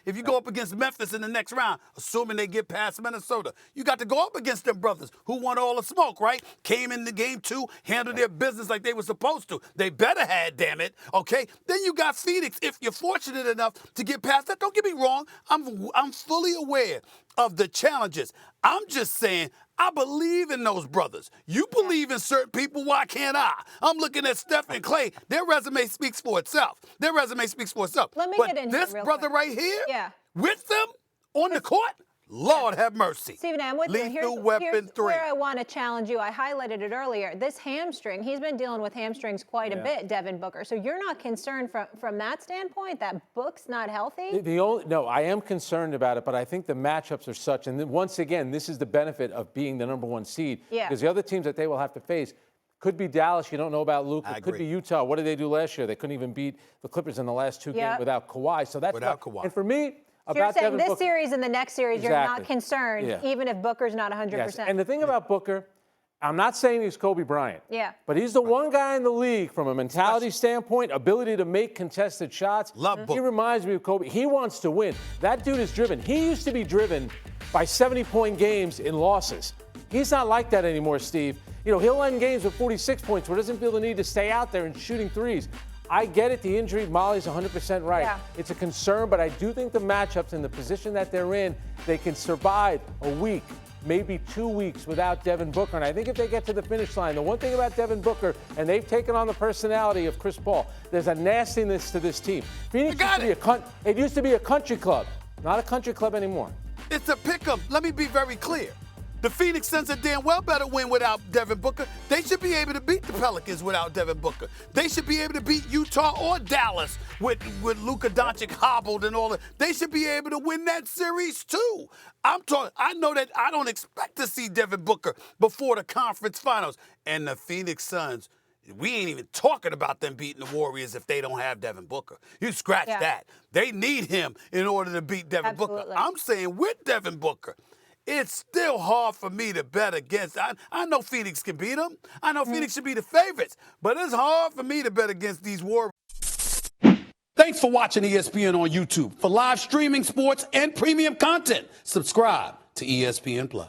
if you go up against Memphis in the next round, assuming they get past Minnesota, you got to go up against them brothers who want all the smoke, right? Came in the game 2, handled their business like they were supposed to. They better had, damn it, okay? Then you got Phoenix. If you're fortunate enough to get past that, don't get me wrong, I'm fully aware of the challenges. I'm just saying, I believe in those brothers. You believe in certain people, why can't I? I'm looking at Steph and Clay. Their resume speaks for itself. Let me get in this here real brother quick. right here, Yeah. with them on the court, Lord have mercy. Stephen, I'm with you. Lethal Weapon 3. Where I want to challenge you. I highlighted it earlier. This hamstring, he's been dealing with hamstrings quite a bit, Devin Booker. So you're not concerned from that standpoint, that Book's not healthy? No, I am concerned about it, but I think the matchups are such. And then once again, this is the benefit of being the number 1 seed. Yeah. Because the other teams that they will have to face could be Dallas. You don't know about Luka. It could be Utah. What did they do last year? They couldn't even beat the Clippers in the last 2 games without Kawhi. So that's without Kawhi. And for me, So you're saying Devin this Booker, series and the next series, you're not concerned, even if Booker's not 100%. Yes. And the thing about Booker, I'm not saying he's Kobe Bryant. Yeah. But he's the one guy in the league from a mentality standpoint, ability to make contested shots. Love Booker. He reminds me of Kobe. He wants to win. That dude is driven. He used to be driven by 70-point games in losses. He's not like that anymore, Steve. You know, he'll end games with 46 points where he doesn't feel the need to stay out there and shooting threes. I get it, the injury, Molly's 100% right. Yeah. It's a concern, but I do think the matchups and the position that they're in, they can survive a week, maybe 2 weeks without Devin Booker. And I think if they get to the finish line, the one thing about Devin Booker, and they've taken on the personality of Chris Paul, there's a nastiness to this team. Phoenix used to be a country club, not a country club anymore. It's a pick-em. Let me be very clear. The Phoenix Suns are damn well better win without Devin Booker. They should be able to beat the Pelicans without Devin Booker. They should be able to beat Utah or Dallas with Luka Doncic hobbled and all that. They should be able to win that series too. I know that I don't expect to see Devin Booker before the conference finals. And the Phoenix Suns, we ain't even talking about them beating the Warriors if they don't have Devin Booker. You scratch that. They need him in order to beat Devin Booker. I'm saying with Devin Booker, it's still hard for me to bet against. I know Phoenix can beat them. I know Phoenix should be the favorites. But it's hard for me to bet against these Warriors. Thanks for watching ESPN on YouTube. For live streaming, sports, and premium content, subscribe to ESPN+.